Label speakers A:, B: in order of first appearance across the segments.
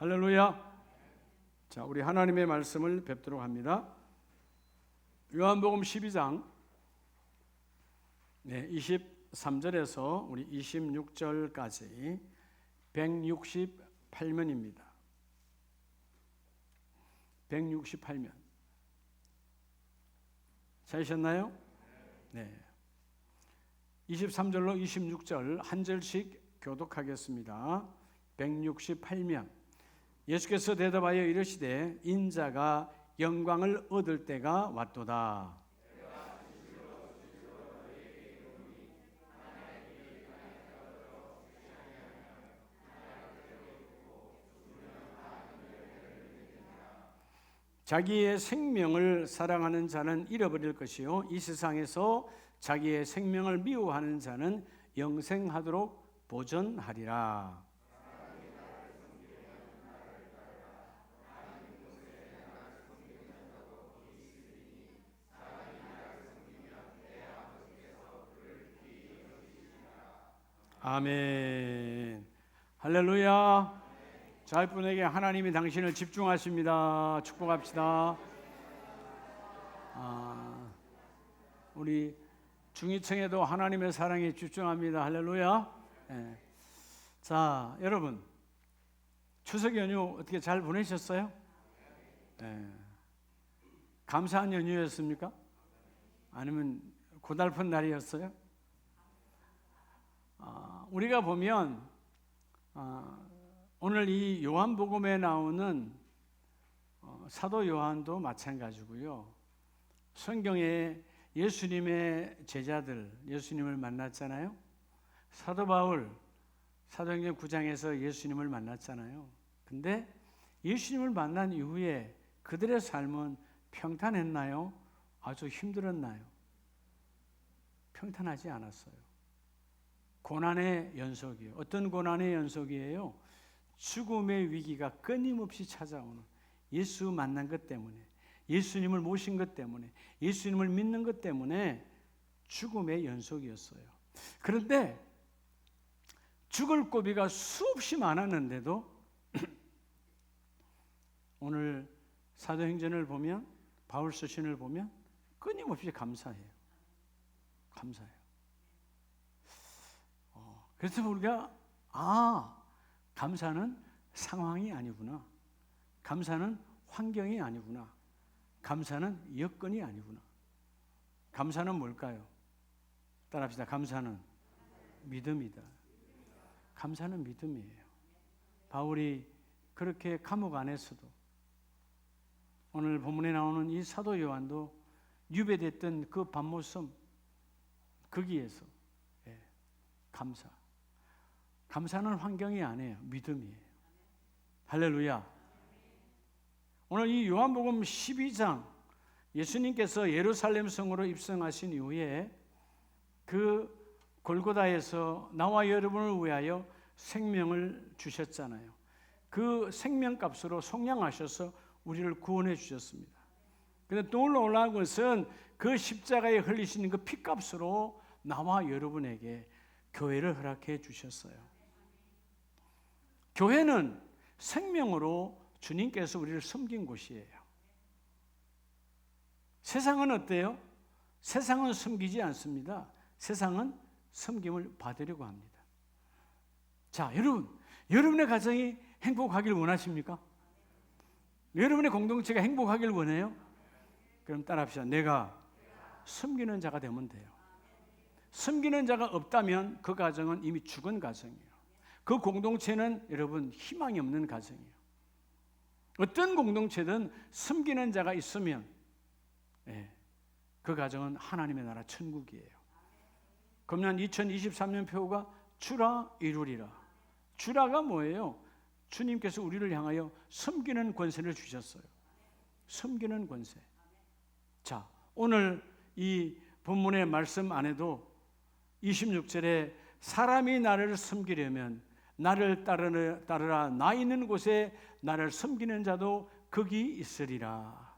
A: 할렐루야. 자, 우리 하나님의 말씀을 뵙도록 합니다. 요한복음 12장 23절에서 우리 26절까지 168면입니다. 168면. 찾으셨나요? 네. 23절로 26절 한 절씩 교독하겠습니다. 168면. 예수께서 대답하여 이르시되 인자가 영광을 얻을 때가 왔도다. 자기의 생명을 사랑하는 자는 잃어버릴 것이요 이 세상에서 자기의 생명을 미워하는 자는 영생하도록 보전하리라. 아멘. 할렐루야. 자, 이분에게 하나님이 당신을 집중하십니다. 축복합시다. 우리 중위층에도 하나님의 사랑에 집중합니다. 할렐루야. 네. 자, 여러분 추석 연휴 어떻게 잘 보내셨어요? 네. 감사한 연휴였습니까? 아니면 고달픈 날이었어요? 우리가 보면 오늘 이 요한복음에 나오는 사도 요한도 마찬가지고요. 성경에 예수님의 제자들, 예수님을 만났잖아요. 사도 바울, 사도행전 9장에서 예수님을 만났잖아요. 근데 예수님을 만난 이후에 그들의 삶은 평탄했나요? 아주 힘들었나요? 평탄하지 않았어요. 고난의 연속이에요. 어떤 고난의 연속이에요? 죽음의 위기가 끊임없이 찾아오는, 예수 만난 것 때문에, 예수님을 모신 것 때문에, 예수님을 믿는 것 때문에 죽음의 연속이었어요. 그런데 죽을 고비가 수없이 많았는데도 오늘 사도행전을 보면, 바울 서신을 보면 끊임없이 감사해요. 감사해요. 그래서 우리가 감사는 상황이 아니구나. 감사는 환경이 아니구나. 감사는 여건이 아니구나. 감사는 뭘까요? 따라합시다. 감사는 믿음이다. 감사는 믿음이에요. 바울이 그렇게 감옥 안에서도, 오늘 본문에 나오는 이 사도 요한도 유배됐던 그 밤모섬 거기에서 감사. 감사는 환경이 아니에요. 믿음이에요. 할렐루야. 오늘 이 요한복음 12장, 예수님께서 예루살렘 성으로 입성하신 이후에 그 골고다에서 나와 여러분을 위하여 생명을 주셨잖아요. 그 생명값으로 속량하셔서 우리를 구원해 주셨습니다. 그런데 또 놀라운 것은 그 십자가에 흘리시는 그 피값으로 나와 여러분에게 교회를 허락해 주셨어요. 교회는 생명으로 주님께서 우리를 섬긴 곳이에요. 세상은 어때요? 세상은 섬기지 않습니다. 세상은 섬김을 받으려고 합니다. 자, 여러분의 가정이 행복하길 원하십니까? 여러분의 공동체가 행복하길 원해요? 그럼 따라합시다. 내가 섬기는 자가 되면 돼요. 섬기는 자가 없다면 그 가정은 이미 죽은 가정이에요. 그 공동체는 여러분 희망이 없는 가정이에요. 어떤 공동체든 섬기는 자가 있으면 그 가정은 하나님의 나라 천국이에요. 금년 2023년 표가 주라 이루리라. 주라가 뭐예요? 주님께서 우리를 향하여 섬기는 권세를 주셨어요. 섬기는 권세. 자, 오늘 이 본문의 말씀 안에도 26절에 사람이 나를 섬기려면 나를 따르라. 나 있는 곳에 나를 섬기는 자도 거기 있으리라.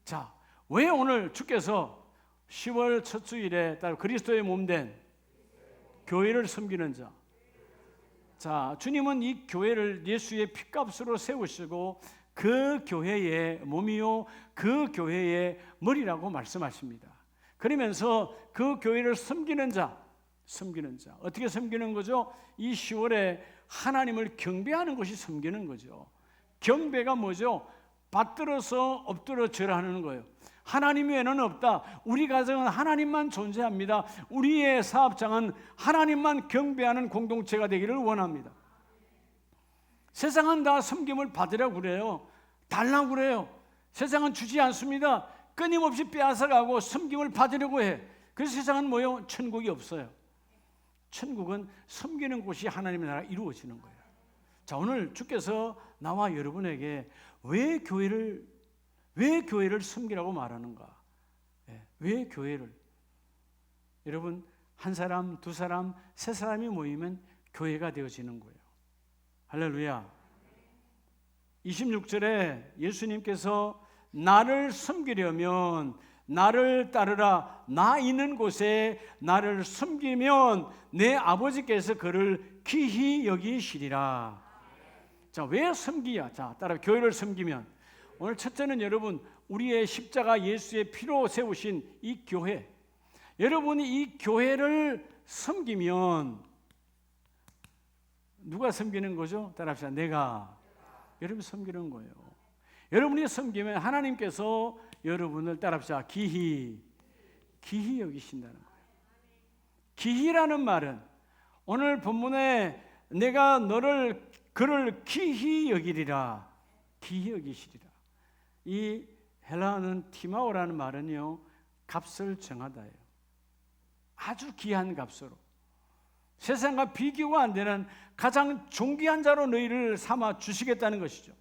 A: 자, 왜 오늘 주께서 10월 첫 주일에 따로 그리스도의 몸된 교회를 섬기는 자. 자, 주님은 이 교회를 예수의 피값으로 세우시고 그 교회의 몸이요 그 교회의 머리라고 말씀하십니다. 그러면서 그 교회를 섬기는 자 어떻게 섬기는 거죠? 이 10월에 하나님을 경배하는 것이 섬기는 거죠. 경배가 뭐죠? 받들어서 엎드려 절하는 거예요. 하나님 외에는 없다. 우리 가정은 하나님만 존재합니다. 우리의 사업장은 하나님만 경배하는 공동체가 되기를 원합니다. 세상은 다 섬김을 받으려고 그래요. 달라고 그래요. 세상은 주지 않습니다. 끊임없이 빼앗아가고 섬김을 받으려고 해. 그래서 세상은 뭐요? 천국이 없어요. 천국은 섬기는 곳이 하나님의 나라가 이루어지는 거예요. 자, 오늘 주께서 나와 여러분에게 왜 교회를 섬기라고 말하는가? 왜 교회를? 여러분, 한 사람, 두 사람, 세 사람이 모이면 교회가 되어지는 거예요. 할렐루야. 26절에 예수님께서 나를 섬기려면 나를 따르라. 나 있는 곳에 나를 섬기면 내 아버지께서 그를 귀히 여기시리라. 자, 왜 섬기야? 자, 따라 교회를 섬기면 오늘 첫째는 여러분 우리의 십자가 예수의 피로 세우신 이 교회, 여러분이 이 교회를 섬기면 누가 섬기는 거죠? 따라합시다. 내가 여러분 섬기는 거예요. 여러분이 섬기면 하나님께서 여러분을 따라합시다. 귀히 여기신다는 거예요. 귀히라는 말은 오늘 본문에 내가 그를 귀히 여기리라. 귀히 여기시리라. 이 헬라어는 티마오라는 말은요, 값을 정하다예요. 아주 귀한 값으로 세상과 비교가 안 되는 가장 존귀한 자로 너희를 삼아 주시겠다는 것이죠.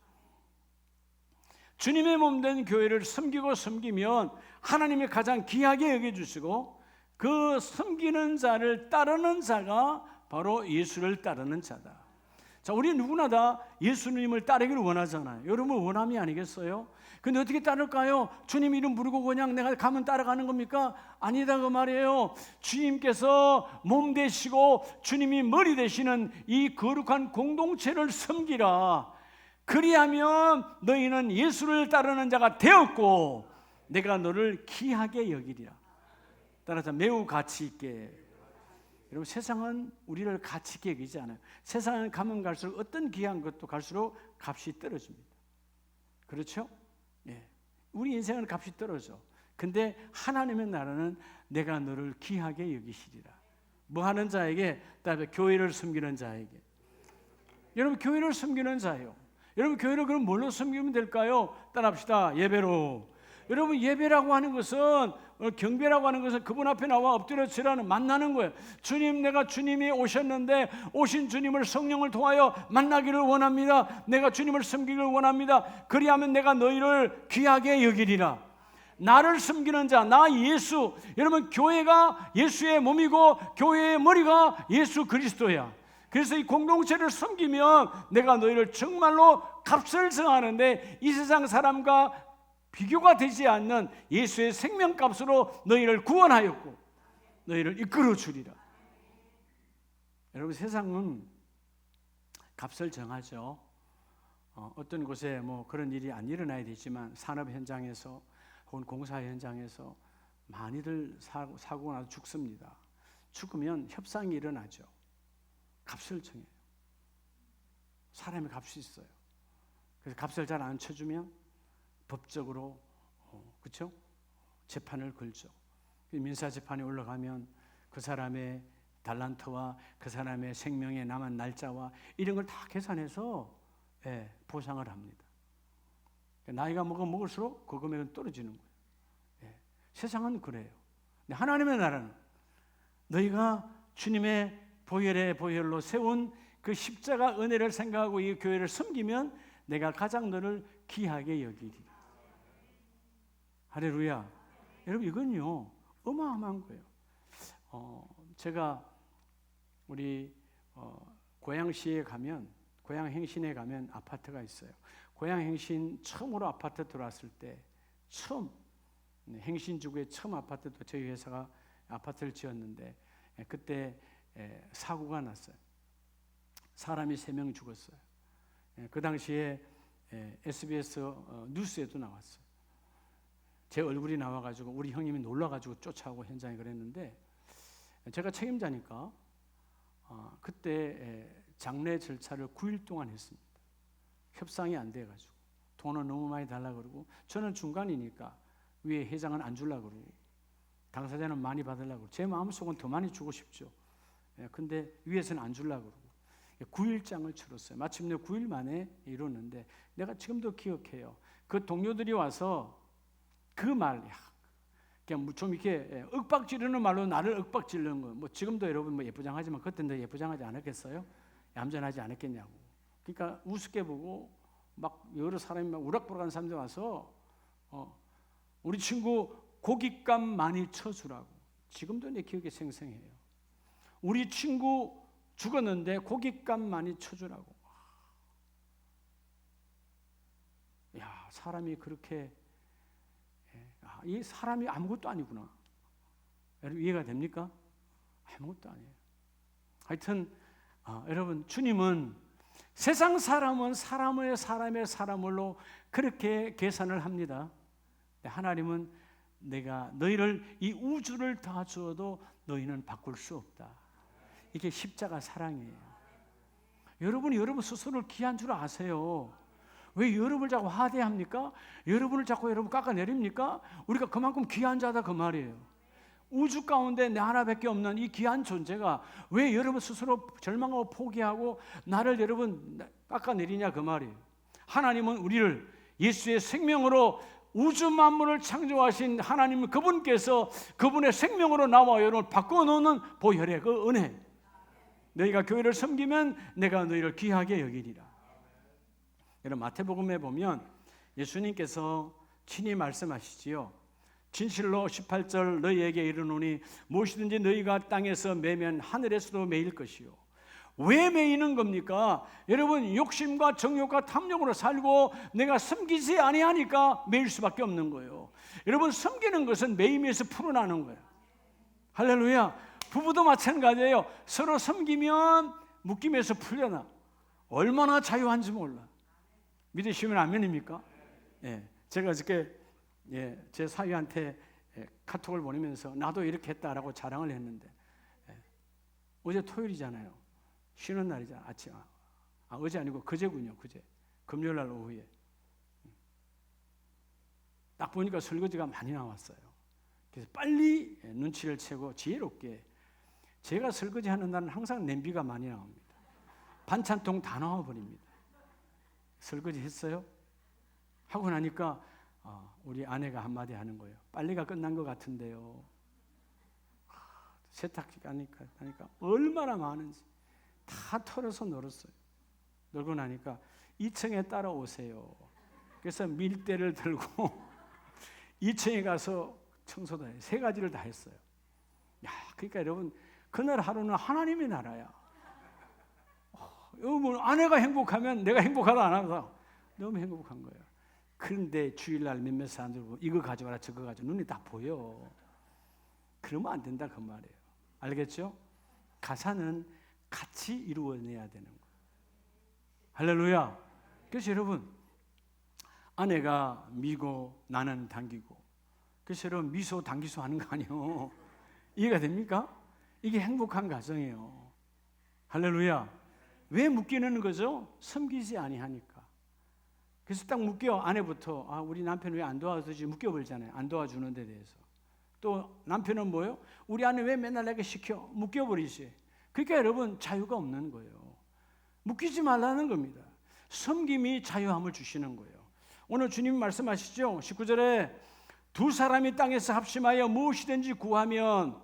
A: 주님의 몸된 교회를 섬기면 하나님이 가장 귀하게 여겨주시고 그 섬기는 자를 따르는 자가 바로 예수를 따르는 자다. 자, 우리 누구나 다 예수님을 따르기를 원하잖아요. 여러분 원함이 아니겠어요? 근데 어떻게 따를까요? 주님 이름 부르고 그냥 내가 가면 따라가는 겁니까? 아니다 그 말이에요. 주님께서 몸 되시고 주님이 머리 되시는 이 거룩한 공동체를 섬기라. 그리하면 너희는 예수를 따르는 자가 되었고 내가 너를 귀하게 여기리라. 따라서 매우 가치 있게. 여러분 세상은 우리를 가치 있게 여기지 않아요. 세상은 가면 갈수록 어떤 귀한 것도 갈수록 값이 떨어집니다. 그렇죠? 예. 우리 인생은 값이 떨어져. 근데 하나님의 나라는 내가 너를 귀하게 여기시리라. 뭐 하는 자에게? 따라서 교회를 섬기는 자에게. 여러분 교회를 섬기는 자예요. 여러분 교회를 그럼 뭘로 섬기면 될까요? 따라합시다. 예배로. 여러분 예배라고 하는 것은 경배라고 하는 것은 그분 앞에 나와 엎드려 절하는 만나는 거예요. 주님, 내가 주님이 오셨는데 오신 주님을 성령을 통하여 만나기를 원합니다. 내가 주님을 섬기기를 원합니다. 그리하면 내가 너희를 귀하게 여기리라. 나를 섬기는 자, 나 예수. 여러분 교회가 예수의 몸이고 교회의 머리가 예수 그리스도야. 그래서 이 공동체를 섬기면 내가 너희를 정말로 값을 정하는데 이 세상 사람과 비교가 되지 않는 예수의 생명값으로 너희를 구원하였고 너희를 이끌어 주리라. 여러분 세상은 값을 정하죠. 어떤 곳에 뭐 그런 일이 안 일어나야 되지만 산업 현장에서 혹은 공사 현장에서 많이들 사고가 나서 죽습니다. 죽으면 협상이 일어나죠. 값을 정해요. 사람의 값이 있어요. 그래서 값을 잘 안 쳐주면 법적으로 그렇죠? 재판을 걸죠. 민사 재판에 올라가면 그 사람의 달란트와 그 사람의 생명에 남은 날짜와 이런 걸 다 계산해서 보상을 합니다. 나이가 먹을수록 그 금액은 떨어지는 거예요. 세상은 그래요. 근데 하나님의 나라는 너희가 주님의 보혈의 보혈로 세운 그 십자가 은혜를 생각하고 이 교회를 섬기면 내가 가장 너를 귀하게 여기리라. 할렐루야. 여러분 이건요 어마어마한 거예요. 제가 우리 고양시에 가면 고양행신에 가면 아파트가 있어요. 고양행신 처음으로 아파트 들어왔을 때 처음 행신지구에 처음 아파트도 저희 회사가 아파트를 지었는데 그때 사고가 났어요. 사람이 3명 죽었어요. 그 당시에 SBS 뉴스에도 나왔어요. 제 얼굴이 나와가지고 우리 형님이 놀라가지고 쫓아오고 현장에 그랬는데, 제가 책임자니까 그때 장례 절차를 9일 동안 했습니다. 협상이 안 돼가지고 돈을 너무 많이 달라고 그러고, 저는 중간이니까 위에 회장은 안 주려고 그러고 당사자는 많이 받으려고, 제 마음속은 더 많이 주고 싶죠. 근데 위에서는 안 주려고 그러고 9일장을 치렀어요. 마침내 9일 만에 이뤘는데, 내가 지금도 기억해요. 그 동료들이 와서 그 말, 그냥 좀 이렇게 윽박지르는 말로 나를 윽박지르는 거. 뭐 지금도 여러분 뭐 예쁘장하지만 그때는 더 예쁘장하지 않았겠어요? 얌전하지 않았겠냐고. 그러니까 우습게 보고 막 여러 사람이 막 우락부락한 사람들 와서 우리 친구 고깃값 많이 쳐주라고. 지금도 내 기억에 생생해요. 우리 친구 죽었는데 고깃값 많이 쳐주라고. 야, 사람이 그렇게, 이 사람이 아무것도 아니구나. 여러분 이해가 됩니까? 아무것도 아니에요. 하여튼 여러분, 주님은 세상 사람은 사람으로 그렇게 계산을 합니다. 하나님은 내가 너희를, 이 우주를 다 주어도 너희는 바꿀 수 없다. 이게 십자가 사랑이에요. 여러분이 여러분 스스로를 귀한 줄 아세요. 왜 여러분을 자꾸 하대합니까? 여러분을 자꾸 여러분 깎아내립니까? 우리가 그만큼 귀한 자다 그 말이에요. 우주 가운데 내 하나밖에 없는 이 귀한 존재가 왜 여러분 스스로 절망하고 포기하고 나를 여러분 깎아내리냐 그 말이에요. 하나님은 우리를 예수의 생명으로 우주 만물을 창조하신 하나님, 그분께서 그분의 생명으로 나와 여러분을 바꿔놓는 보혈의 그 은혜. 너희가 교회를 섬기면 내가 너희를 귀하게 여기리라. 여러분 마태복음에 보면 예수님께서 친히 말씀하시지요. 진실로 18절 너희에게 이르노니 무엇이든지 너희가 땅에서 매면 하늘에서도 매일 것이요. 왜 매이는 겁니까? 여러분 욕심과 정욕과 탐욕으로 살고 내가 섬기지 아니하니까 매일 수밖에 없는 거예요. 여러분 섬기는 것은 매임에서 풀어나는 거예요. 할렐루야. 부부도 마찬가지예요. 서로 섬기면 묶임에서 풀려나. 얼마나 자유한지 몰라. 믿으시면 아멘입니까? 예, 제가 어저께 제 사위한테 카톡을 보내면서 나도 이렇게 했다라고 자랑을 했는데, 어제 토요일이잖아요. 쉬는 날이잖아. 아침. 어제 아니고 그제군요. 그제. 금요일 날 오후에. 딱 보니까 설거지가 많이 나왔어요. 그래서 빨리 눈치를 채고 지혜롭게, 제가 설거지하는 날은 항상 냄비가 많이 나옵니다. 반찬통 다 나와버립니다. 설거지 했어요? 하고 나니까 우리 아내가 한마디 하는 거예요. 빨래가 끝난 것 같은데요. 세탁기 하니까 얼마나 많은지 다 털어서 널었어요. 널고 나니까 2층에 따라오세요. 그래서 밀대를 들고 2층에 가서 청소도 해요. 3가지를 다 했어요. 야, 그러니까 여러분 그날 하루는 하나님의 나라야. 아내가 행복하면 내가 행복하다 안 하다. 너무 행복한 거예요. 그런데 주일날 몇몇 사람들 보고 이거 가져와라 저거 가져와, 눈이 다 보여. 그러면 안 된다 그 말이에요. 알겠죠? 가사는 같이 이루어내야 되는 거예요. 할렐루야. 그래서 여러분 아내가 미고 나는 당기고, 그래서 여러분 미소 당기소 하는 거 아니에요. 이해가 됩니까? 이게 행복한 가정이에요. 할렐루야. 왜 묶이는 거죠? 섬기지 아니하니까. 그래서 딱 묶여. 아내부터 우리 남편 왜 안 도와주지 묶여버리잖아요. 안 도와주는 데 대해서. 또 남편은 뭐예요? 우리 아내 왜 맨날 내게 시켜? 묶여버리지. 그러니까 여러분 자유가 없는 거예요. 묶이지 말라는 겁니다. 섬김이 자유함을 주시는 거예요. 오늘 주님 말씀하시죠. 19절에 두 사람이 땅에서 합심하여 무엇이든지 구하면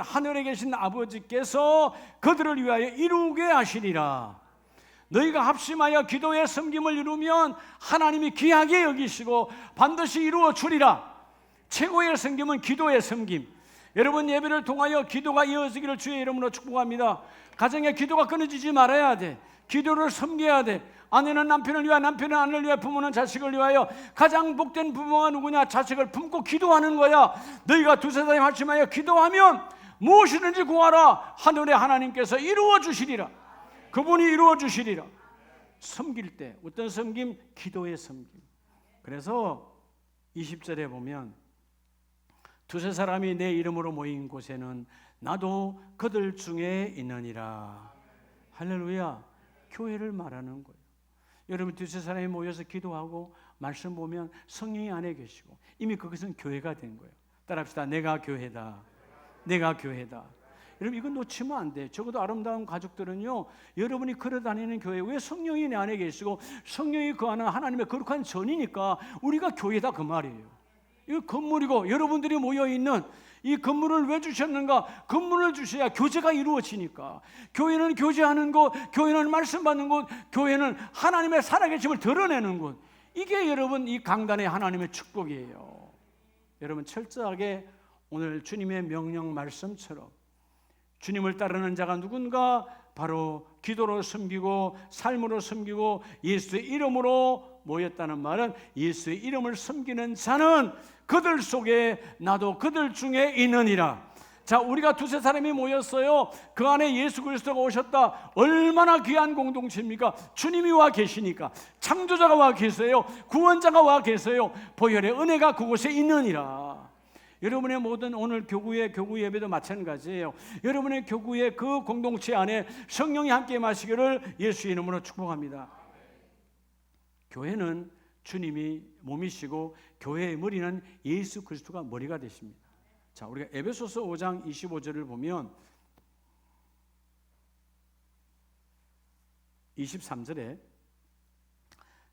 A: 하늘에 계신 아버지께서 그들을 위하여 이루게 하시리라. 너희가 합심하여 기도의 섬김을 이루면 하나님이 귀하게 여기시고 반드시 이루어 주리라. 최고의 섬김은 기도의 섬김. 여러분 예배를 통하여 기도가 이어지기를 주의 이름으로 축복합니다. 가정에 기도가 끊어지지 말아야 돼. 기도를 섬겨야 돼. 아내는 남편을 위하여, 남편은 아내를 위하여, 부모는 자식을 위하여. 가장 복된 부모가 누구냐? 자식을 품고 기도하는 거야. 너희가 두세 사람이 합심하여 기도하면 무엇이든지 구하라. 하늘의 하나님께서 이루어 주시리라. 그분이 이루어 주시리라. 섬길 때 어떤 섬김? 기도의 섬김. 그래서 20절에 보면 두세 사람이 내 이름으로 모인 곳에는 나도 그들 중에 있느니라. 할렐루야. 교회를 말하는 거예요. 여러분 두세 사람이 모여서 기도하고 말씀 보면 성령이 안에 계시고 이미 그것은 교회가 된 거예요. 따라합시다. 내가 교회다. 내가 교회다. 여러분 이거 놓치면 안 돼. 적어도 아름다운 가족들은요, 여러분이 걸어다니는 교회, 왜 성령이 내 안에 계시고 성령이 그 안에 하나님의 거룩한 전이니까 우리가 교회다 그 말이에요. 이 건물이고 여러분들이 모여있는 이 건물을 왜 주셨는가? 건물을 주셔야 교제가 이루어지니까. 교회는 교제하는 곳, 교회는 말씀 받는 곳, 교회는 하나님의 살아계심을 드러내는 곳. 이게 여러분 이 강단의 하나님의 축복이에요. 여러분 철저하게 오늘 주님의 명령 말씀처럼 주님을 따르는 자가 누군가? 바로 기도로 섬기고 삶으로 섬기고 예수의 이름으로 모였다는 말은 예수의 이름을 섬기는 자는 그들 속에 나도 그들 중에 있느니라. 자, 우리가 두세 사람이 모였어요. 그 안에 예수 그리스도가 오셨다. 얼마나 귀한 공동체입니까? 주님이 와 계시니까. 창조자가 와 계세요. 구원자가 와 계세요. 보혈의 은혜가 그곳에 있느니라. 여러분의 모든 오늘 교구의 교구 예배도 마찬가지예요. 여러분의 교구의 그 공동체 안에 성령이 함께 마시기를 예수 이름으로 축복합니다. 교회는 주님이 몸이시고 교회의 머리는 예수 그리스도가 머리가 되십니다. 자, 우리가 에베소서 5장 25절을 보면 23절에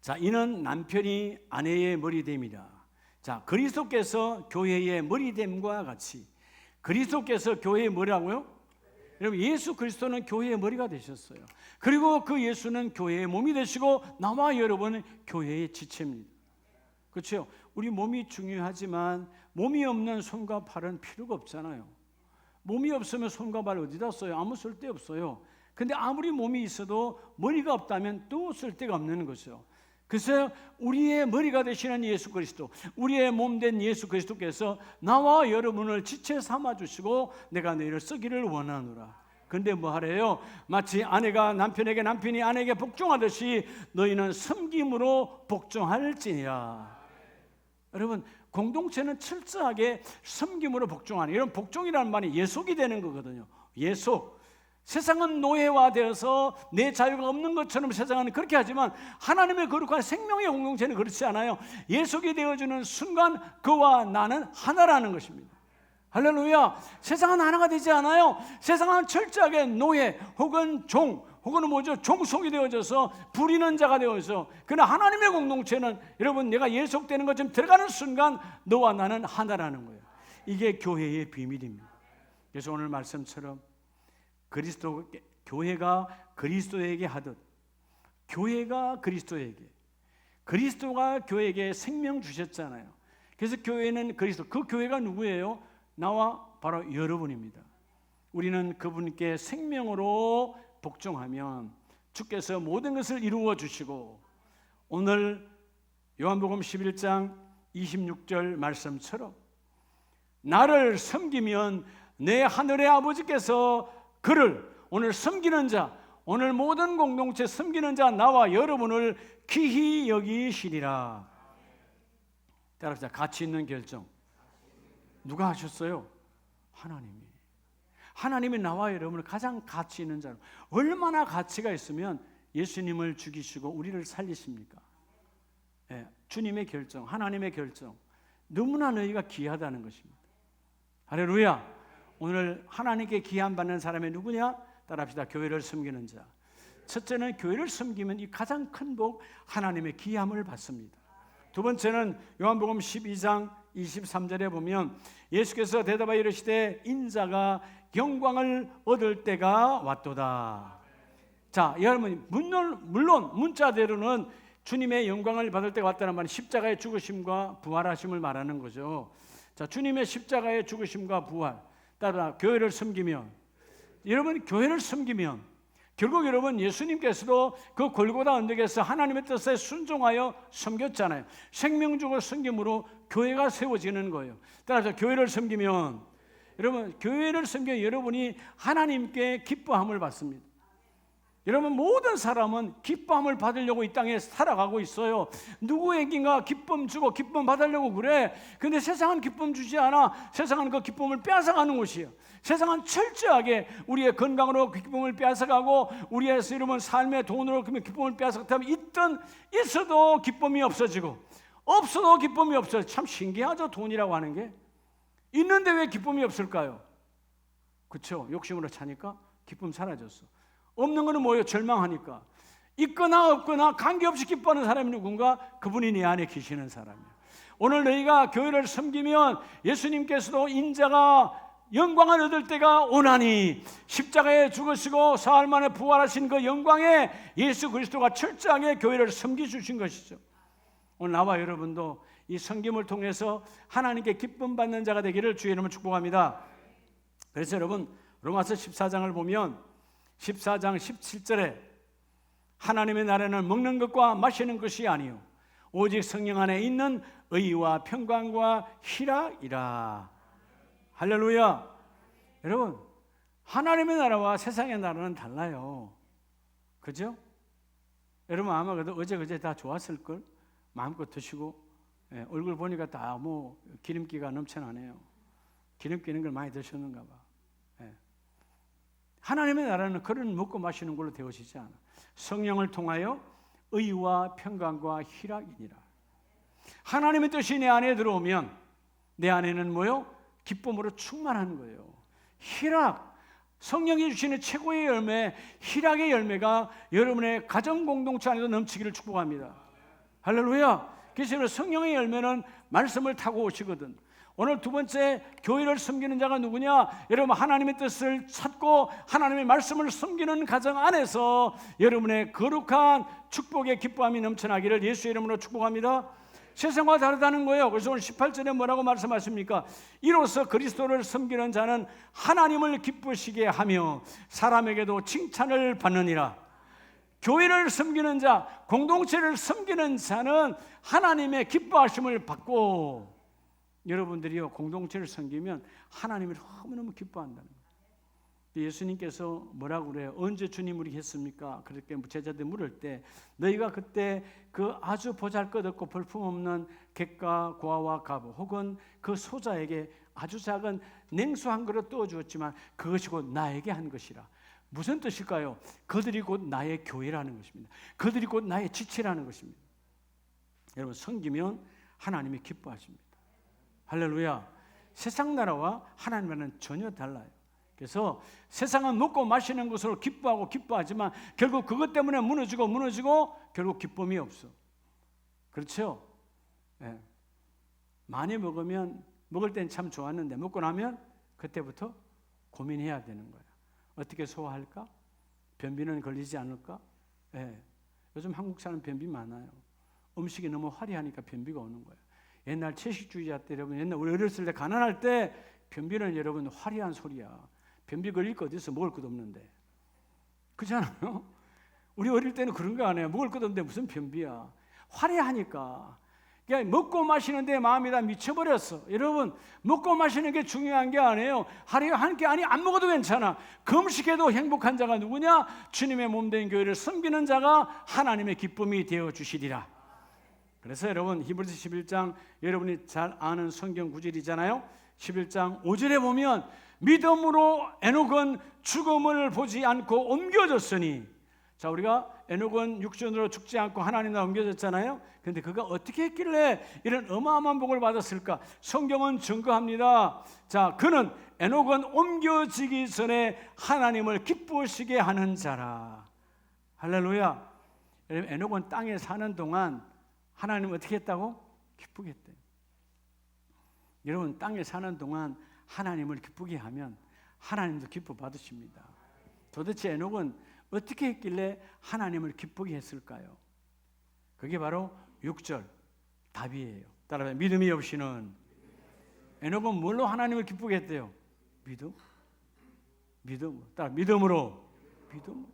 A: 자, 이는 남편이 아내의 머리됨이라. 자, 그리스도께서 교회의 머리됨과 같이 그리스도께서 교회의 머리라고요? 여러분 예수 그리스도는 교회의 머리가 되셨어요. 그리고 그 예수는 교회의 몸이 되시고 나와 여러분은 교회의 지체입니다. 그렇죠? 우리 몸이 중요하지만 몸이 없는 손과 발은 필요가 없잖아요. 몸이 없으면 손과 발 어디다 써요? 아무 쓸데 없어요. 근데 아무리 몸이 있어도 머리가 없다면 또 쓸데가 없는 거죠. 그래서 우리의 머리가 되시는 예수 그리스도, 우리의 몸 된 예수 그리스도께서 나와 여러분을 지체 삼아주시고 내가 너희를 쓰기를 원하노라. 그런데 뭐 하래요? 마치 아내가 남편에게 남편이 아내에게 복종하듯이 너희는 섬김으로 복종할지니라. 여러분 공동체는 철저하게 섬김으로 복종하는, 이런 복종이라는 말이 예속이 되는 거거든요. 예속. 세상은 노예화되어서 내 자유가 없는 것처럼 세상은 그렇게 하지만 하나님의 거룩한 생명의 공동체는 그렇지 않아요. 예속이 되어주는 순간 그와 나는 하나라는 것입니다. 할렐루야. 세상은 하나가 되지 않아요. 세상은 철저하게 노예 혹은 종 혹은 뭐죠? 종속이 되어져서 부리는 자가 되어서, 그러나 하나님의 공동체는 여러분 내가 예속되는 것처럼 들어가는 순간 너와 나는 하나라는 거예요. 이게 교회의 비밀입니다. 그래서 오늘 말씀처럼 교회가 그리스도에게 하듯 교회가 그리스도에게, 그리스도가 교회에게 생명 주셨잖아요. 그래서 교회는 그리스도, 그 교회가 누구예요? 나와 바로 여러분입니다. 우리는 그분께 생명으로 복종하면 주께서 모든 것을 이루어 주시고, 오늘 요한복음 11장 26절 말씀처럼 나를 섬기면 내 하늘의 아버지께서 그를, 오늘 섬기는 자, 오늘 모든 공동체 섬기는 자 나와 여러분을 귀히 여기시리라. 따라서 가치 있는 결정 누가 하셨어요? 하나님이 나와 여러분을 가장 가치 있는 자로, 얼마나 가치가 있으면 예수님을 죽이시고 우리를 살리십니까? 예, 주님의 결정, 하나님의 결정, 너무나 너희가 귀하다는 것입니다. 할렐루야. 오늘 하나님께 기한 받는 사람이 누구냐? 따라합시다. 교회를 섬기는 자. 첫째는 교회를 섬기면 이 가장 큰 복, 하나님의 기함을 받습니다. 두 번째는 요한복음 12장 23절에 보면 예수께서 대답하여 이르시되 인자가 영광을 얻을 때가 왔도다. 자, 여러분 물론 문자대로는 주님의 영광을 받을 때가 왔다는 말은 십자가의 죽으심과 부활하심을 말하는 거죠. 자, 주님의 십자가의 죽으심과 부활, 따라 교회를 섬기면, 여러분 교회를 섬기면 결국 여러분 예수님께서도 그 골고다 언덕에서 하나님의 뜻에 순종하여 섬겼잖아요. 생명 주고 섬김으로 교회가 세워지는 거예요. 따라서 교회를 섬기면, 여러분 교회를 섬기면 여러분이 하나님께 기뻐함을 받습니다. 여러분, 모든 사람은 기쁨을 받으려고 이 땅에 살아가고 있어요. 누구에게인가 기쁨 주고 기쁨 받으려고 그래. 근데 세상은 기쁨 주지 않아. 세상은 그 기쁨을 빼앗아가는 곳이에요. 세상은 철저하게 우리의 건강으로 기쁨을 빼앗아가고, 우리의 여러분 삶의 돈으로 기쁨을 빼앗아가면 있어도 기쁨이 없어지고, 없어도 기쁨이 없어요. 참 신기하죠, 돈이라고 하는 게. 있는데 왜 기쁨이 없을까요? 그렇죠? 욕심으로 차니까 기쁨 사라졌어. 없는 거는 뭐예요? 절망하니까. 있거나 없거나 관계없이 기뻐하는 사람이 누군가? 그분이 네 안에 계시는 사람이에요. 오늘 너희가 교회를 섬기면 예수님께서도 인자가 영광을 얻을 때가 오나니, 십자가에 죽으시고 사흘 만에 부활하신 그 영광에 예수 그리스도가 철저하게 교회를 섬기주신 것이죠. 오늘 나와 여러분도 이 섬김을 통해서 하나님께 기쁨 받는 자가 되기를 주의 이름으로 축복합니다. 그래서 여러분, 로마서 14장을 보면 14장 17절에 하나님의 나라는 먹는 것과 마시는 것이 아니요 오직 성령 안에 있는 의와 평강과 희락이라. 할렐루야. 여러분, 하나님의 나라와 세상의 나라는 달라요. 그죠? 여러분 아마 그래도 어제 다 좋았을걸? 마음껏 드시고, 얼굴 보니까 다 뭐 기름기가 넘쳐나네요. 기름기 있는 걸 많이 드셨는가 봐. 하나님의 나라는 그런 먹고 마시는 걸로 되어지지 않아. 성령을 통하여 의와 평강과 희락이니라. 하나님의 뜻이 내 안에 들어오면 내 안에는 뭐요? 기쁨으로 충만한 거예요. 희락, 성령이 주시는 최고의 열매, 희락의 열매가 여러분의 가정 공동체 안에도 넘치기를 축복합니다. 할렐루야. 그래서 성령의 열매는 말씀을 타고 오시거든. 오늘 두 번째, 교회를 섬기는 자가 누구냐? 여러분, 하나님의 뜻을 찾고 하나님의 말씀을 섬기는 가정 안에서 여러분의 거룩한 축복의 기쁨이 넘쳐나기를 예수의 이름으로 축복합니다. 세상과 다르다는 거예요. 그래서 오늘 18절에 뭐라고 말씀하십니까? 이로써 그리스도를 섬기는 자는 하나님을 기쁘시게 하며 사람에게도 칭찬을 받느니라. 교회를 섬기는 자, 공동체를 섬기는 자는 하나님의 기뻐하심을 받고, 여러분들이요 공동체를 섬기면 하나님을 너무너무 기뻐한다는 거예요. 예수님께서 뭐라고 그래요? 언제 주님 우리 했습니까? 그렇게 제자들 물을 때 너희가 그때 그 아주 보잘것없고 볼품없는 객과 고아와 가부 혹은 그 소자에게 아주 작은 냉수 한 그릇 떠주었지만 그것이 곧 나에게 한 것이라. 무슨 뜻일까요? 그들이 곧 나의 교회라는 것입니다. 그들이 곧 나의 지체라는 것입니다. 여러분, 섬기면 하나님이 기뻐하십니다. 할렐루야. 세상 나라와 하나님 나라는 전혀 달라요. 그래서 세상은 먹고 마시는 것으로 기뻐하고 기뻐하지만 결국 그것 때문에 무너지고 결국 기쁨이 없어. 그렇죠? 네. 많이 먹으면 먹을 땐 참 좋았는데 먹고 나면 그때부터 고민해야 되는 거야. 어떻게 소화할까? 변비는 걸리지 않을까? 네. 요즘 한국 사람 변비 많아요. 음식이 너무 화려하니까 변비가 오는 거예요. 옛날 채식주의자 때, 여러분, 옛날 우리 어렸을 때 가난할 때 변비는 여러분 화려한 소리야. 변비 걸릴 거 어디 있어? 먹을 것도 없는데. 그렇잖아요? 우리 어릴 때는 그런 거 안 해요. 먹을 것도 없는데 무슨 변비야. 화려하니까. 그러니까 먹고 마시는데 마음이 다 미쳐버렸어. 여러분, 먹고 마시는 게 중요한 게 아니에요. 화려한 게 아니, 안 먹어도 괜찮아. 금식해도 행복한 자가 누구냐? 주님의 몸된 교회를 섬기는 자가 하나님의 기쁨이 되어주시리라. 그래서 여러분, 히브리서 11장 여러분이 잘 아는 성경 구절이잖아요. 11장 5절에 보면 믿음으로 에녹은 죽음을 보지 않고 옮겨졌으니. 자, 우리가 에녹은 육신으로 죽지 않고 하나님 나라 옮겨졌잖아요. 그런데 그가 어떻게 했길래 이런 어마어마한 복을 받았을까? 성경은 증거합니다. 자, 그는 에녹은 옮겨지기 전에 하나님을 기쁘시게 하는 자라. 할렐루야. 에녹은 땅에 사는 동안 하나님 어떻게 했다고? 기쁘게 했대요. 여러분, 땅에 사는 동안 하나님을 기쁘게 하면 하나님도 기뻐 받으십니다. 도대체 에녹은 어떻게 했길래 하나님을 기쁘게 했을까요? 그게 바로 6절 답이에요. 따라서 믿음이 없이는. 에녹은 뭘로 하나님을 기쁘게 했대요? 믿음. 따라 믿음으로. 믿음으로.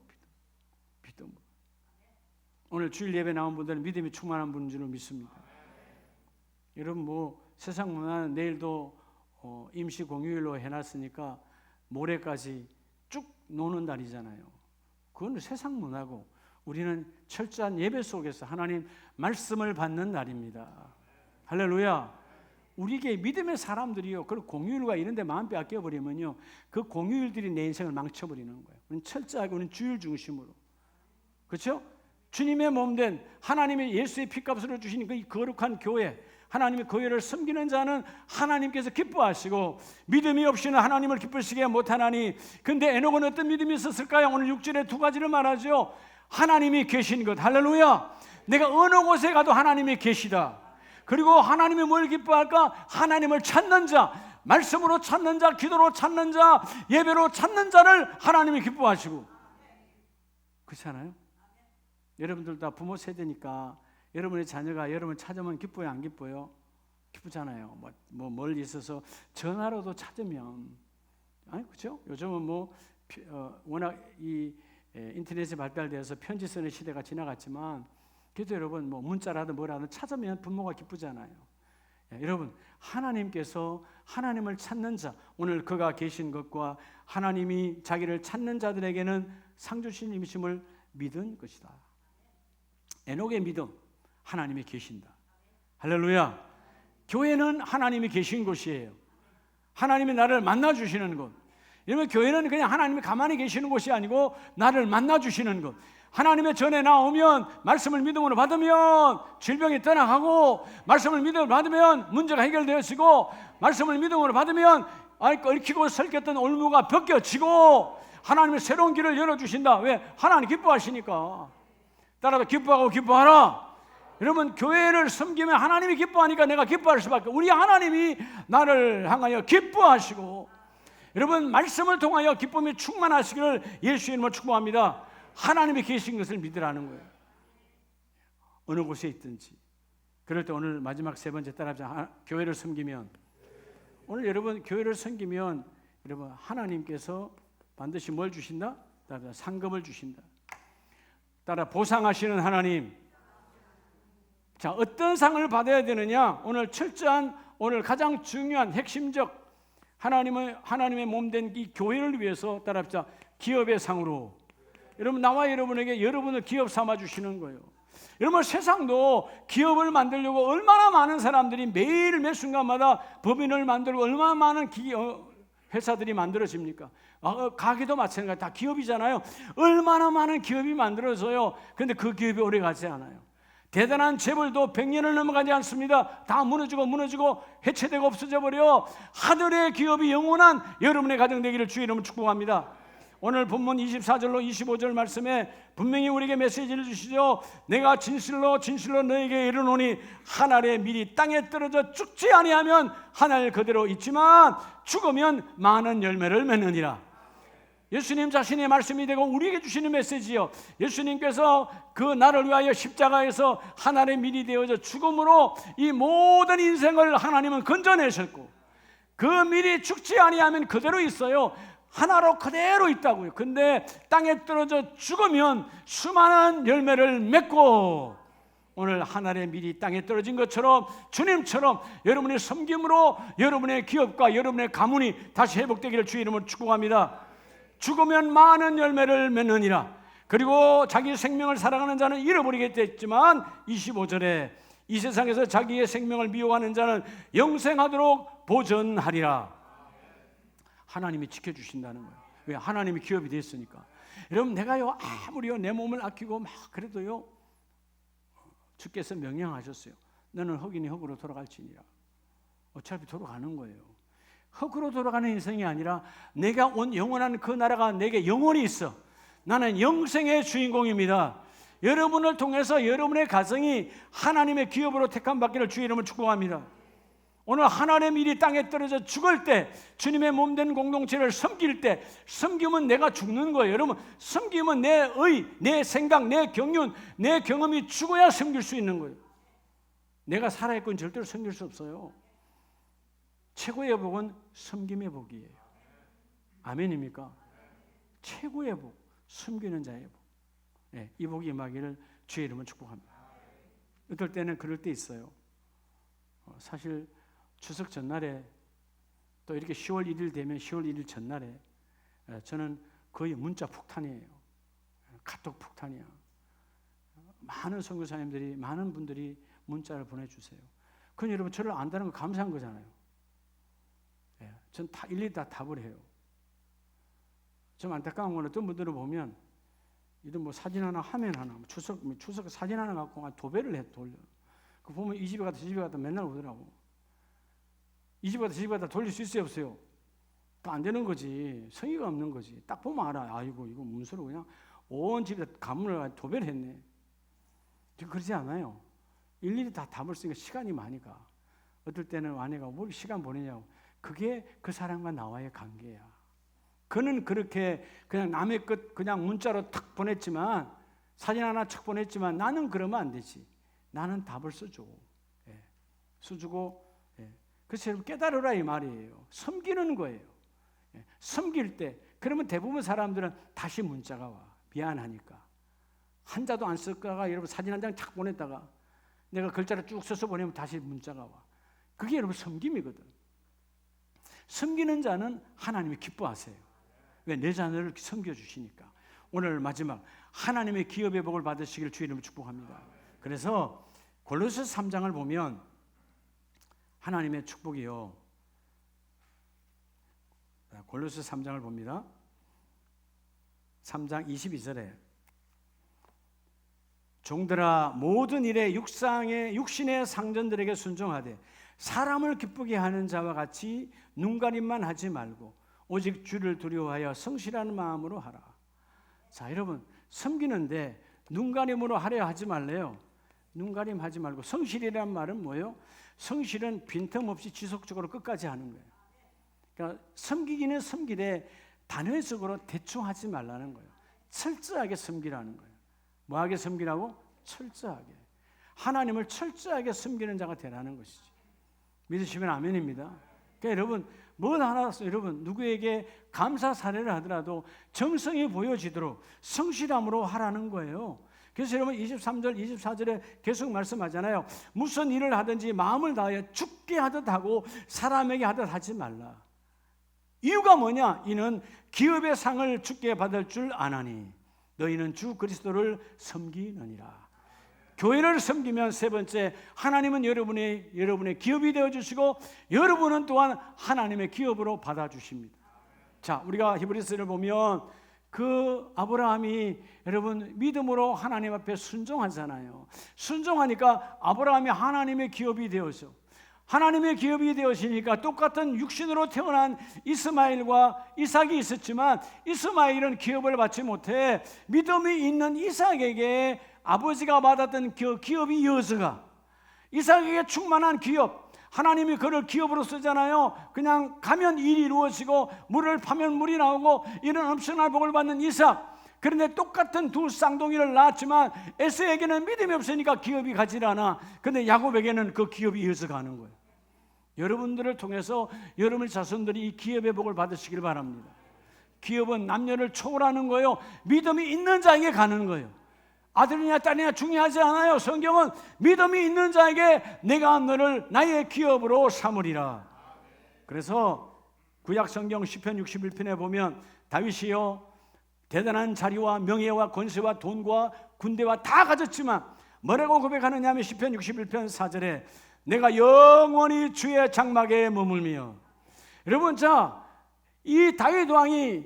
A: 오늘 주일 예배 나온 분들은 믿음이 충만한 분인 줄 믿습니다. 여러분, 뭐 세상 문화는 내일도 임시 공휴일로 해놨으니까 모레까지 쭉 노는 날이잖아요. 그건 세상 문화고 우리는 철저한 예배 속에서 하나님 말씀을 받는 날입니다. 할렐루야. 우리에게 믿음의 사람들이요, 그 공휴일과 이런 데 마음 빼앗겨 버리면요, 그 공휴일들이 내 인생을 망쳐버리는 거예요. 우리는 철저하게 우리는 주일 중심으로, 그렇죠? 주님의 몸된 하나님의 예수의 피값으로 주신 그 거룩한 교회, 하나님의 교회를 섬기는 자는 하나님께서 기뻐하시고 믿음이 없이는 하나님을 기쁘시게 못하나니. 근데 에녹은 어떤 믿음이 있었을까요? 오늘 6절에 두 가지를 말하죠. 하나님이 계신 것, 할렐루야. 내가 어느 곳에 가도 하나님이 계시다. 그리고 하나님이 뭘 기뻐할까? 하나님을 찾는 자, 말씀으로 찾는 자, 기도로 찾는 자, 예배로 찾는 자를 하나님이 기뻐하시고. 그렇잖아요? 여러분들 다 부모 세대니까 여러분의 자녀가 여러분을 찾으면 기뻐요, 안 기뻐요? 기쁘잖아요. 뭐 멀리 있어서 전화로도 찾으면, 아니 그렇죠? 요즘은 워낙 이 인터넷이 발달돼서 편지 쓰는 시대가 지나갔지만, 그래도 여러분 문자라든 뭐라든 찾으면 부모가 기쁘잖아요. 여러분, 하나님께서 하나님을 찾는 자, 오늘 그가 계신 것과 하나님이 자기를 찾는 자들에게는 상 주시님이심을 믿은 것이다. 에녹의 믿음, 하나님이 계신다. 할렐루야. 교회는 하나님이 계신 곳이에요. 하나님이 나를 만나주시는 곳. 여러분, 교회는 그냥 하나님이 가만히 계시는 곳이 아니고 나를 만나주시는 곳. 하나님의 전에 나오면, 말씀을 믿음으로 받으면 질병이 떠나가고, 말씀을 믿음으로 받으면 문제가 해결되어지고, 말씀을 믿음으로 받으면 얽히고 설켰던 올무가 벗겨지고, 하나님의 새로운 길을 열어주신다. 왜? 하나님 기뻐하시니까. 따라서 기뻐하고 기뻐하라. 여러분, 교회를 섬기면 하나님이 기뻐하니까 내가 기뻐할 수밖에. 우리 하나님이 나를 향하여 기뻐하시고, 여러분, 말씀을 통하여 기쁨이 충만하시기를 예수의 이름으로 축복합니다. 하나님이 계신 것을 믿으라는 거예요. 어느 곳에 있든지. 그럴 때 오늘 마지막 세 번째 따라합시다. 교회를 섬기면, 오늘 여러분 교회를 섬기면 여러분 하나님께서 반드시 뭘 주신다? 따라 상급을 주신다. 따라 보상하시는 하나님. 자, 어떤 상을 받아야 되느냐? 오늘 철저한, 오늘 가장 중요한 핵심적 하나님의 몸된 이 교회를 위해서 따라합시다. 기업의 상으로. 여러분, 나와 여러분에게 여러분을 기업 삼아 주시는 거예요. 여러분, 세상도 기업을 만들려고 얼마나 많은 사람들이 매일 매 순간마다 법인을 만들고 얼마나 많은 회사들이 만들어집니까? 가게도 마찬가지예요. 다 기업이잖아요. 얼마나 많은 기업이 만들어져요. 그런데 그 기업이 오래 가지 않아요. 대단한 재벌도 100년을 넘어가지 않습니다. 다 무너지고 해체되고 없어져 버려. 하늘의 기업이 영원한 여러분의 가정 되기를 주의 이름으로 축복합니다. 오늘 본문 24절로 25절 말씀에 분명히 우리에게 메시지를 주시죠. 내가 진실로 너에게 이르노니 한 알의 밀이 땅에 떨어져 죽지 아니하면 한 알 그대로 있지만 죽으면 많은 열매를 맺느니라. 예수님 자신의 말씀이 되고 우리에게 주시는 메시지요. 예수님께서 그 나를 위하여 십자가에서 한 알의 밀이 되어져 죽음으로 이 모든 인생을 하나님은 건져내셨고, 그 밀이 죽지 아니하면 그대로 있어요. 하나로 그대로 있다고요. 근데 땅에 떨어져 죽으면 수많은 열매를 맺고, 오늘 하늘의 밀이 땅에 떨어진 것처럼 주님처럼 여러분의 섬김으로 여러분의 기업과 여러분의 가문이 다시 회복되기를 주의 이름으로 축복합니다. 죽으면 많은 열매를 맺느니라. 그리고 자기 생명을 사랑하는 자는 잃어버리겠지만 25절에 이 세상에서 자기의 생명을 미워하는 자는 영생하도록 보전하리라. 하나님이 지켜주신다는 거예요. 왜? 하나님이 기업이 됐으니까. 여러분, 내가요 아무리요 내 몸을 아끼고 막 그래도요, 주께서 명령하셨어요. 너는 흑인이 흑으로 돌아갈지니라. 어차피 돌아가는 거예요. 흑으로 돌아가는 인생이 아니라 내가 온 영원한 그 나라가 내게 영원히 있어. 나는 영생의 주인공입니다. 여러분을 통해서 여러분의 가정이 하나님의 기업으로 택함 받기를 주의 이름으로 축복합니다. 오늘 하나님의 밀이 땅에 떨어져 죽을 때, 주님의 몸된 공동체를 섬길 때, 섬기면 내가 죽는 거예요. 여러분, 섬기면 내 의, 내 생각, 내 경륜, 내 경험이 죽어야 섬길 수 있는 거예요. 내가 살아있건 절대로 섬길 수 없어요. 최고의 복은 섬김의 복이에요. 아멘입니까? 최고의 복, 섬기는 자의 복. 네, 이 복이 임하기를 주의 이름으로 축복합니다. 어떨 때는 그럴 때 있어요. 사실 추석 전날에 또 이렇게 10월 1일 되면 10월 1일 전날에 저는 거의 문자 폭탄이에요. 카톡 폭탄이야. 많은 선교사님들이, 많은 분들이 문자를 보내주세요. 그건 여러분 저를 안다는 거 감사한 거잖아요. 예, 전 다 일일이 다 답을 해요. 좀 안타까운 건 어떤 분들을 보면 이들 뭐 사진 하나, 화면 하나, 추석 사진 하나 갖고 도배를 해 돌려. 그 보면 이 집에 갔다 저 집에 갔다 맨날 오더라고. 이 집에 갔다 저 집에 갔다 돌릴 수 있어요, 없어요? 안 되는 거지. 성의가 없는 거지. 딱 보면 알아. 아이고 이거 문서로 그냥 온 집에 가문을 도배를 했네. 그러지 않아요. 일일이 다 답을 쓰니까 시간이 많이 가. 어떨 때는 아내가 뭘 시간 보내냐고. 그게 그 사람과 나와의 관계야. 그는 그렇게 그냥 남의 것 그냥 문자로 탁 보냈지만, 사진 하나 척 보냈지만 나는 그러면 안 되지. 나는 답을 써줘. 예. 써주고, 예. 그래서 여러분 깨달으라 이 말이에요. 섬기는 거예요. 예. 섬길 때 그러면 대부분 사람들은 다시 문자가 와. 미안하니까. 한자도 안 썼다가 여러분 사진 한 장 탁 보냈다가 내가 글자를 쭉 써서 보내면 다시 문자가 와. 그게 여러분 섬김이거든. 섬기는 자는 하나님이 기뻐하세요. 왜? 내 자녀를 섬겨주시니까. 오늘 마지막 하나님의 기업의 복을 받으시기를 주의 이름으로 축복합니다. 그래서 골로새서 3장을 보면 하나님의 축복이요. 골로새서 3장을 봅니다. 3장 22절에 종들아 모든 일에 육신의 상전들에게 순종하되 사람을 기쁘게 하는 자와 같이 눈가림만 하지 말고 오직 주를 두려워하여 성실한 마음으로 하라. 자, 여러분 섬기는데 눈가림으로 하려 하지 말래요. 눈가림 하지 말고. 성실이란 말은 뭐예요? 성실은 빈틈없이 지속적으로 끝까지 하는 거예요. 그러니까 섬기기는 섬기되 단회적으로 대충 하지 말라는 거예요. 철저하게 섬기라는 거예요. 뭐하게 섬기라고? 철저하게. 하나님을 철저하게 섬기는 자가 되라는 것이죠. 믿으시면 아멘입니다. 그러니까 여러분 뭘 하나 여러분 누구에게 감사 사례를 하더라도 정성이 보여지도록 성실함으로 하라는 거예요. 그래서 여러분 23절 24절에 계속 말씀하잖아요. 무슨 일을 하든지 마음을 다하여 죽게 하듯 하고 사람에게 하듯 하지 말라. 이유가 뭐냐? 이는 기업의 상을 주께 받을 줄 아나니 너희는 주 그리스도를 섬기느니라. 교회를 섬기면 세 번째, 하나님은 여러분의 기업이 되어주시고 여러분은 또한 하나님의 기업으로 받아주십니다. 자, 우리가 히브리서를 보면 그 아브라함이 여러분 믿음으로 하나님 앞에 순종하잖아요. 순종하니까 아브라함이 하나님의 기업이 되어서 하나님의 기업이 되어지니까 똑같은 육신으로 태어난 이스마엘과 이삭이 있었지만 이스마엘은 기업을 받지 못해 믿음이 있는 이삭에게 아버지가 받았던 그 기업이 이어서가 이삭에게 충만한 기업, 하나님이 그를 기업으로 쓰잖아요. 그냥 가면 일이 이루어지고 물을 파면 물이 나오고 이런 엄청난 복을 받는 이삭. 그런데 똑같은 두 쌍둥이를 낳았지만 에서에게는 믿음이 없으니까 기업이 가지 않아. 그런데 야곱에게는 그 기업이 이어서 가는 거예요. 여러분들을 통해서 여러분의 자손들이 이 기업의 복을 받으시길 바랍니다. 기업은 남녀를 초월하는 거예요. 믿음이 있는 자에게 가는 거예요. 아들이냐 딸이냐 중요하지 않아요. 성경은 믿음이 있는 자에게 내가 너를 나의 기업으로 삼으리라. 그래서 구약 성경 시편 61편에 보면 다윗이요 대단한 자리와 명예와 권세와 돈과 군대와 다 가졌지만 뭐라고 고백하느냐 하면 시편 61편 4절에 내가 영원히 주의 장막에 머물며. 여러분, 자, 이 다윗 왕이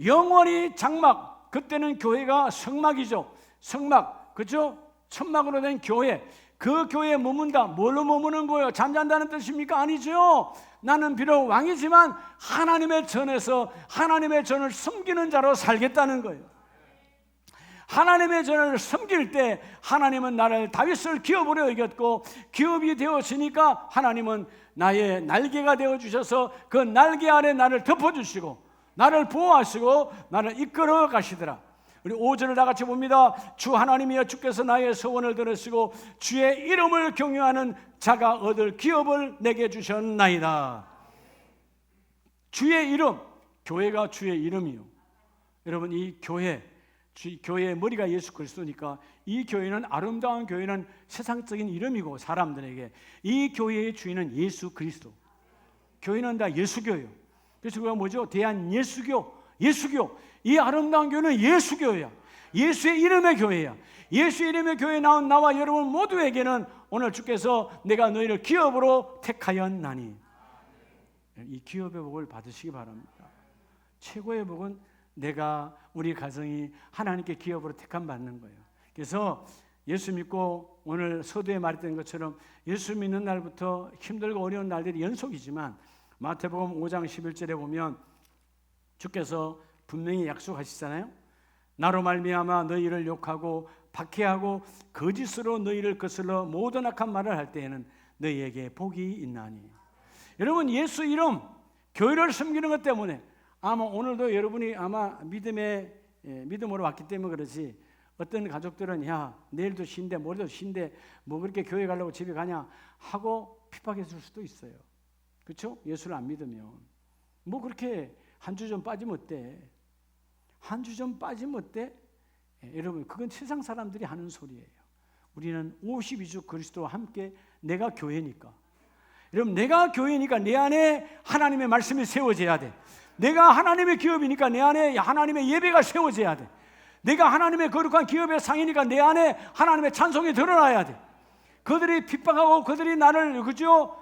A: 영원히 장막, 그때는 교회가 성막이죠. 성막, 그죠? 천막으로 된 교회. 그 교회에 머문다. 뭘로 머무는 거예요? 잠잔다는 뜻입니까? 아니죠. 나는 비록 왕이지만 하나님의 전에서 하나님의 전을 섬기는 자로 살겠다는 거예요. 하나님의 전을 섬길 때 하나님은 나를 다윗을 기업으로 여겼고 기업이 되었으니까 하나님은 나의 날개가 되어주셔서 그 날개 아래 나를 덮어주시고 나를 보호하시고 나를 이끌어 가시더라. 우리 5절을 다 같이 봅니다. 주 하나님이여 주께서 나의 소원을 들으시고 주의 이름을 경유하는 자가 얻을 기업을 내게 주셨나이다. 주의 이름, 교회가 주의 이름이요. 여러분 이 교회의 머리가 예수 그리스도니까 이 교회는 아름다운 교회는 세상적인 이름이고 사람들에게 이 교회의 주인은 예수 그리스도. 교회는 다 예수교예요. 그래서 그가 뭐죠? 대한 예수교. 이 아름다운 교회는 예수교회야. 예수의 이름의 교회야. 예수의 이름의 교회에 나온 나와 여러분 모두에게는 오늘 주께서 내가 너희를 기업으로 택하였나니, 이 기업의 복을 받으시기 바랍니다. 최고의 복은 내가, 우리 가정이 하나님께 기업으로 택함 받는 거예요. 그래서 예수 믿고 오늘 서두에 말했던 것처럼 예수 믿는 날부터 힘들고 어려운 날들이 연속이지만 마태복음 5장 11절에 보면 주께서 분명히 약속하시잖아요. 나로 말미암아 너희를 욕하고 박해하고 거짓으로 너희를 거슬러 모든 악한 말을 할 때에는 너희에게 복이 있나니. 여러분, 예수 이름 교회를 섬기는 것 때문에 아마 오늘도 여러분이 아마 믿음으로 왔기 때문에 그렇지, 어떤 가족들은 야 내일도 쉰대 모레도 쉰대 뭐 그렇게 교회 가려고 집에 가냐 하고 핍박해 줄 수도 있어요. 그렇죠? 예수를 안 믿으면 뭐 그렇게 한 주 좀 빠지면 어때? 한 주 좀 빠지면 어때? 여러분, 그건 세상 사람들이 하는 소리예요. 우리는 52주 그리스도와 함께 내가 교회니까. 여러분, 내가 교회니까 내 안에 하나님의 말씀이 세워져야 돼. 내가 하나님의 기업이니까 내 안에 하나님의 예배가 세워져야 돼. 내가 하나님의 거룩한 기업의 상이니까 내 안에 하나님의 찬송이 드러나야 돼. 그들이 핍박하고 그들이 나를 그죠?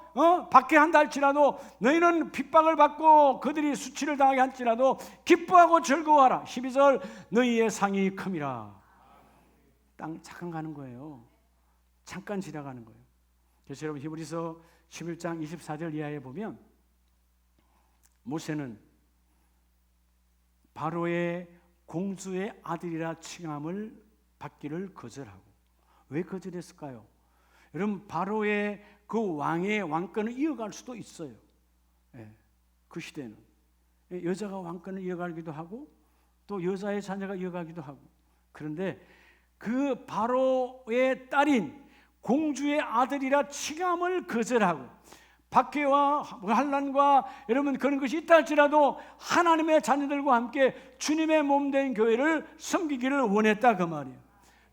A: 박해한다 할지라도 너희는 핍박을 받고 그들이 수치를 당하게 할지라도 기뻐하고 즐거워하라. 12절 너희의 상이 큼이라. 잠깐 가는 거예요. 잠깐 지나가는 거예요. 그래서 여러분 히브리서 11장 24절 이하에 보면 모세는 바로의 공주의 아들이라 칭함을 받기를 거절하고. 왜 거절했을까요? 여러분, 바로의 그 왕의 왕권을 이어갈 수도 있어요. 그 시대는 여자가 왕권을 이어가기도 하고 또 여자의 자녀가 이어가기도 하고. 그런데 그 바로의 딸인 공주의 아들이라 칭함을 거절하고 박해와 환난과 여러분 그런 것이 있다 할지라도 하나님의 자녀들과 함께 주님의 몸된 교회를 섬기기를 원했다, 그 말이에요.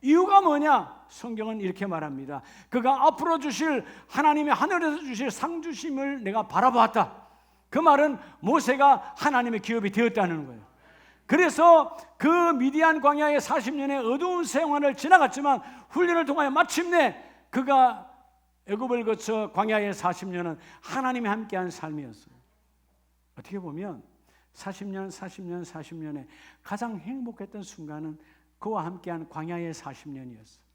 A: 이유가 뭐냐? 성경은 이렇게 말합니다. 그가 앞으로 주실 하나님의 하늘에서 주실 상 주심을 내가 바라보았다. 그 말은 모세가 하나님의 기업이 되었다는 거예요. 그래서 그 미디안 광야의 40년의 어두운 생활을 지나갔지만 훈련을 통하여 마침내 그가 애굽을 거쳐 광야의 40년은 하나님이 함께한 삶이었어요. 어떻게 보면 40년에 가장 행복했던 순간은 그와 함께한 광야의 40년이었어요.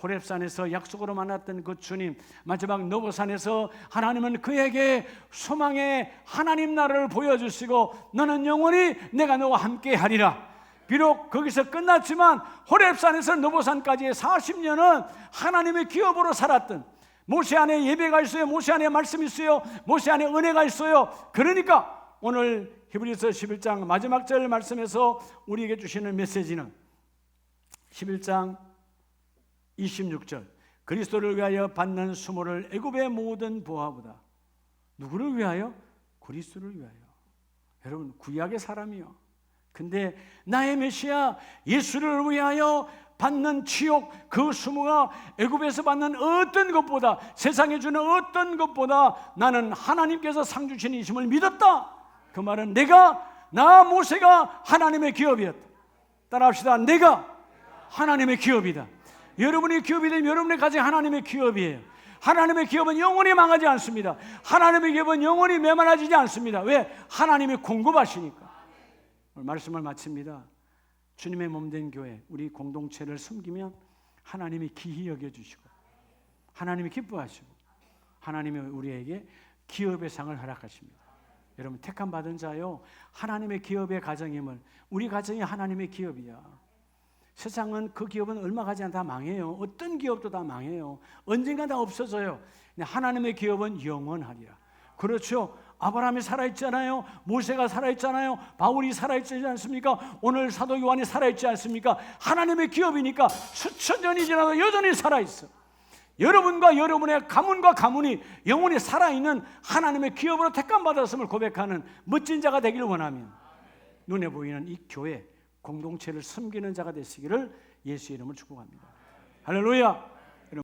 A: 호렙산에서 약속으로 만났던 그 주님, 마지막 노보산에서 하나님은 그에게 소망의 하나님 나라를 보여주시고 너는 영원히 내가 너와 함께하리라. 비록 거기서 끝났지만 호렙산에서 노보산까지의 40년은 하나님의 기업으로 살았던, 모세 안에 예배가 있어요. 모세 안에 말씀이 있어요. 모세 안에 은혜가 있어요. 그러니까 오늘 히브리서 11장 마지막 절 말씀에서 우리에게 주시는 메시지는 11장 26절 그리스도를 위하여 받는 수모를 애굽의 모든 보화보다. 누구를 위하여? 그리스도를 위하여. 여러분, 구약의 사람이요. 근데 나의 메시아 예수를 위하여 받는 치욕, 그 수모가 애굽에서 받는 어떤 것보다, 세상에 주는 어떤 것보다 나는 하나님께서 상 주신 이심을 믿었다. 그 말은 나 모세가 하나님의 기업이었다. 따라합시다. 내가 하나님의 기업이다. 여러분이 기업이 되면 여러분의 가정이 하나님의 기업이에요. 하나님의 기업은 영원히 망하지 않습니다. 하나님의 기업은 영원히 메말라지지 않습니다. 왜? 하나님이 공급하시니까. 오늘 말씀을 마칩니다. 주님의 몸된 교회, 우리 공동체를 섬기면 하나님이 기히 여겨주시고 하나님이 기뻐하시고 하나님이 우리에게 기업의 상을 허락하십니다. 여러분, 택함 받은 자요, 하나님의 기업의 가정임을, 우리 가정이 하나님의 기업이야. 세상은 그 기업은 얼마 가지 않다 망해요. 어떤 기업도 다 망해요. 언젠가 다 없어져요. 하나님의 기업은 영원하리라. 그렇죠. 아브라함이 살아있잖아요. 모세가 살아있잖아요. 바울이 살아있지 않습니까? 오늘 사도 요한이 살아있지 않습니까? 하나님의 기업이니까 수천 년이 지나도 여전히 살아있어. 여러분과 여러분의 가문과 가문이 영원히 살아있는 하나님의 기업으로 택함받았음을 고백하는 멋진 자가 되기를 원하면 눈에 보이는 이 교회 공동체를 섬기는 자가 되시기를 예수의 이름으로 축복합니다. 할렐루야.